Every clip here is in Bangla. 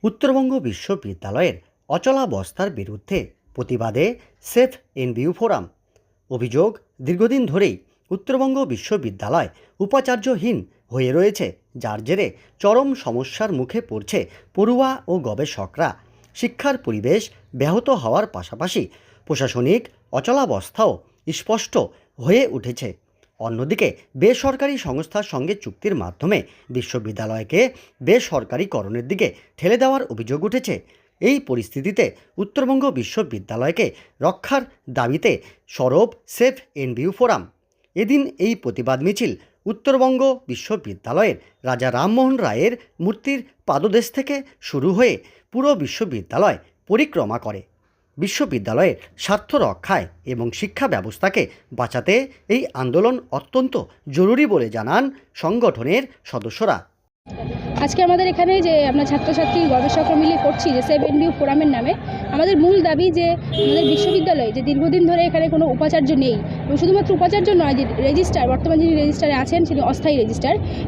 উত্তরবঙ্গ বিশ্ববিদ্যালয়ের অচলাবস্থার বিরুদ্ধে প্রতিবাদে সেভ এনবিইউ ফোরাম। অভিযোগ, দীর্ঘদিন ধরেই উত্তরবঙ্গ বিশ্ববিদ্যালয় উপাচার্যহীন হয়ে রয়েছে, যার জেরে চরম সমস্যার মুখে পড়ছে পড়ুয়া ও গবেষকরা। শিক্ষার পরিবেশ ব্যাহত হওয়ার পাশাপাশি প্রশাসনিক অচলাবস্থাও স্পষ্ট হয়ে উঠেছে। অন্যদিকে বেসরকারি সংস্থার সঙ্গে চুক্তির মাধ্যমে বিশ্ববিদ্যালয়কে বেসরকারিকরণের দিকে ঠেলে দেওয়ার অভিযোগ উঠেছে। এই পরিস্থিতিতে উত্তরবঙ্গ বিশ্ববিদ্যালয়কে রক্ষার দাবিতে সরব সেভ এনবিইউ ফোরাম। এদিন এই প্রতিবাদ মিছিল উত্তরবঙ্গ বিশ্ববিদ্যালয়ের রাজা রামমোহন রায়ের মূর্তির পাদদেশ থেকে শুরু হয়ে পুরো বিশ্ববিদ্যালয় পরিক্রমা করে। বিশ্ববিদ্যালয়ের স্বার্থ রক্ষায় এবং শিক্ষা ব্যবস্থাকে বাঁচাতে এই আন্দোলন অত্যন্ত জরুরি বলে জানান সংগঠনের সদস্যরা। আজকে আমাদের এখানে যে আমরা ছাত্রছাত্রী গবেষকরা মিলে করছি যে সেভ এনবিইউ ফোরামের নামে, আমাদের মূল দাবি যে আমাদের বিশ্ববিদ্যালয়ে যে দীর্ঘদিন ধরে এখানে কোনো উপাচার্য নেই, এবং শুধুমাত্র উপাচার্য নয়, যে রেজিস্ট্রার, বর্তমান যিনি রেজিস্ট্রারে আছেন তিনি অস্থায়ী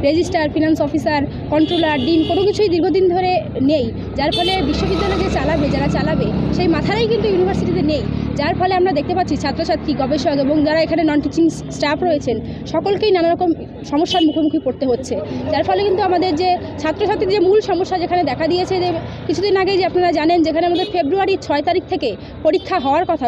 registrar, finance officer, controller, dean, কোনো কিছুই দীর্ঘদিন ধরে নেই। যার ফলে বিশ্ববিদ্যালয় যে যারা চালাবে সেই মাথারাই কিন্তু ইউনিভার্সিটিতে নেই। যার ফলে আমরা দেখতে পাচ্ছি ছাত্রছাত্রী, গবেষক এবং যারা এখানে নন টিচিং স্টাফ রয়েছেন সকলকেই নানা রকম সমস্যার মুখোমুখি পড়তে হচ্ছে। যার ফলে কিন্তু আমাদের যে ছাত্রছাত্রীদের যে মূল সমস্যা যেখানে দেখা দিয়েছে, যে কিছুদিন আগেই যে আপনারা জানেন যেখানে আমাদের ফেব্রুয়ারি 6 তারিখ থেকে পরীক্ষা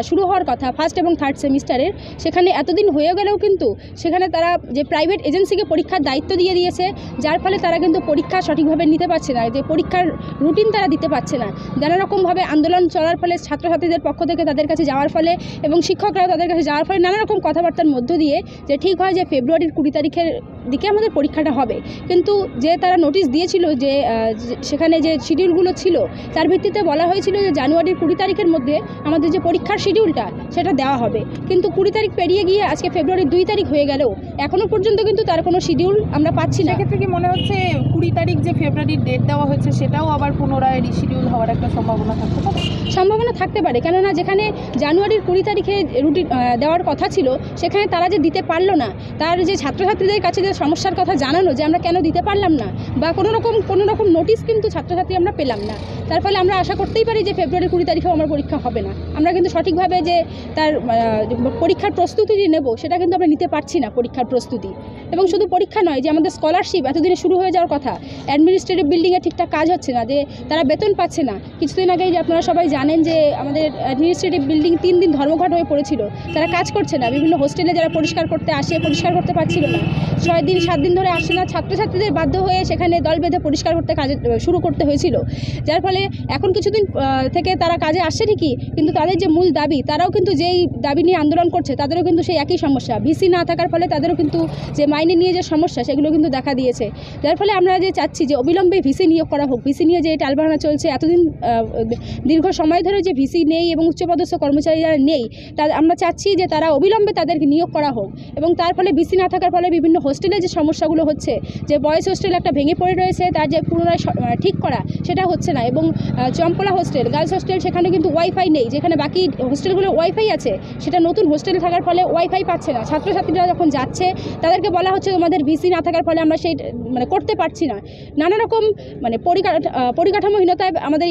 শুরু হওয়ার কথা ফার্স্ট এবং থার্ড সেমিস্টারের, সেখানে এতদিন হয়ে গেলেও কিন্তু সেখানে তারা যে প্রাইভেট এজেন্সিকে পরীক্ষার দায়িত্ব দিয়ে দিয়েছে, যার ফলে তারা কিন্তু পরীক্ষা সঠিকভাবে নিতে পারছে না, যে পরীক্ষার রুটিন তারা দিতে পারছে না। নানা রকমভাবে আন্দোলন চলার ফলে ছাত্রছাত্রীদের পক্ষ থেকে তাদের কাছে যাওয়ার ফলে এবং শিক্ষকরাও তাদের কাছে যাওয়ার ফলে নানা রকম কথাবার্তার মধ্য দিয়ে যে ঠিক হয় যে ফেব্রুয়ারির 20 তারিখের দিকে আমাদের পরীক্ষাটা হবে। কিন্তু যে তারা নোটিশ দিয়েছিল যে সেখানে যে শিডিউলগুলো ছিল তার ভিত্তিতে বলা হয়েছিল যে জানুয়ারির 20 তারিখের মধ্যে আমাদের যে পরীক্ষার শিডিউলটা সেটা দেওয়া হবে। কিন্তু 20 তারিখ পেরিয়ে গিয়ে আজকে ফেব্রুয়ারির 2 তারিখ হয়ে গেলেও এখনও পর্যন্ত কিন্তু তার কোনো শিডিউল আমরা পাচ্ছি না। সেক্ষেত্রে কি মনে হচ্ছে 20 তারিখ যে ফেব্রুয়ারির ডেট দেওয়া হয়েছে সেটাও আবার পুনরায় রিশিডিউল হওয়ার একটা সম্ভাবনা থাকতে পারে? কেননা যেখানে জানুয়ারির 20 তারিখে রুটিন দেওয়ার কথা ছিল, সেখানে তারা যে দিতে পারলো না, তার যে ছাত্রছাত্রীদের কাছে যে সমস্যার কথা জানানো যে আমরা কেন দিতে পারলাম না, বা কোনো রকম নোটিশ কিন্তু ছাত্রছাত্রী আমরা পেলাম না। তার ফলে আমরা আশা করতেই পারি যে ফেব্রুয়ারির 20 তারিখেও আমার পরীক্ষা হবে না। আমরা কিন্তু সঠিকভাবে যে তার পরীক্ষার প্রস্তুতি যে নেব সেটা কিন্তু আমরা নিতে পারছি না, পরীক্ষার প্রস্তুতি। এবং শুধু পরীক্ষা নয়, যে আমাদের স্কলারশিপ এতদিনে শুরু হয়ে যাওয়ার কথা, অ্যাডমিনিস্ট্রেটিভ বিল্ডিংয়ে ঠিকঠাক কাজ হচ্ছে না, যে তারা বেতন পাচ্ছে না। কিছুদিন আগেই যে আপনারা সবাই জানেন যে আমাদের অ্যাডমিনিস্ট্রেটিভ বিল্ডিং 3 দিন ধর্মঘট হয়ে পড়েছিল, তারা কাজ করছে না। বিভিন্ন হোস্টেলে যারা পরিষ্কার করতে পারছিল না, 6 দিন 7 দিন ধরে আসছে না। ছাত্রছাত্রীদের বাধ্য হয়ে সেখানে দল বেঁধে পরিষ্কার করতে শুরু করতে হয়েছিল। যার ফলে এখন কিছুদিন থেকে তারা কাজে আসছে ঠিকই, কিন্তু তাদের যে মূল দাবি, তারাও কিন্তু যেই দাবি নিয়ে আন্দোলন করছে তাদেরও কিন্তু সেই একই সমস্যা। ভিসি না থাকার ফলে তাদেরও কিন্তু যে মাইনে নিয়ে যে সমস্যা সেগুলো কিন্তু দেখা দিয়েছে। যার ফলে আমরা যে চাচ্ছি যে অবিলম্বে ভিসি নিয়োগ করা হোক। ভিসি নিয়ে যে টালবাহানা চলছে এতদিন, দীর্ঘ সময় ধরে যে ভিসি নেই এবং উচ্চপদস্থ কর্মচারী যারা নেই, আমরা চাচ্ছি যে তারা অবিলম্বে তাদেরকে নিয়োগ করা হোক। এবং তার ফলে ভিসি না থাকার ফলে বিভিন্ন হোস্টেলে যে সমস্যাগুলো হচ্ছে, যে বয়েজ হোস্টেল একটা ভেঙে পড়ে রয়েছে, তার যে পুনরায় ঠিক করা সেটা হচ্ছে না। এবং চম্পলা হোস্টেল, গার্লস হোস্টেল, সেখানে কিন্তু ওয়াইফাই নেই। যেখানে বাকি হোস্টেলগুলো ওয়াইফাই আছে, সেটা নতুন হোস্টেলে থাকার ফলে ওয়াইফাই পাচ্ছে না। ছাত্রছাত্রীরা যখন যাচ্ছে তাদেরকে বলা হচ্ছে তোমাদের ভিসি না থাকার ফলে আমরা সেই করতে পারছি না। নানা রকম পরিকাঠামোহীনতায় আমাদের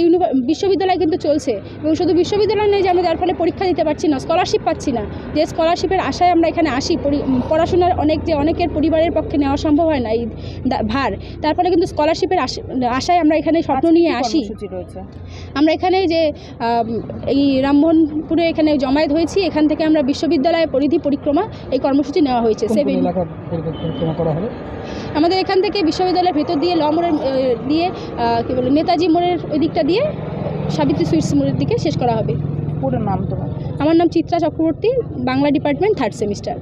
বিশ্ববিদ্যালয় কিন্তু চলছে। এবং শুধু বিশ্ববিদ্যালয় নেই যে আমরা যার ফলে পরীক্ষা দিতে পারছি না, স্কলারশিপ পাচ্ছি না। যে স্কলারশিপের আশায় আমরা এখানে আসি, পড়াশোনার অনেকের পরিবারের পক্ষে নেওয়া সম্ভব হয় না এই ভার, তার ফলে কিন্তু স্কলারশিপের আশায় আমরা এখানে স্বপ্ন নিয়ে আসি। আমরা এখানে যে এই রামমোহনপুরে এখানে জমায়েত হয়েছি, এখান থেকে আমরা বিশ্ববিদ্যালয় পরিধি পরিক্রমা এই কর্মসূচি নেওয়া হয়েছে। আমাদের এখান থেকে বিশ্ববিদ্যালয়ের ভেতর দিয়ে ল মোড়ের দিয়ে নেতাজি মোড়ের ওই দিকটা দিয়ে সাবিত্রী সুইটস মোড়ের দিকে শেষ করা হবে। পুরো নাম তোমার? আমার নাম Chitra Chakraborty, Bangla department, 3rd semester.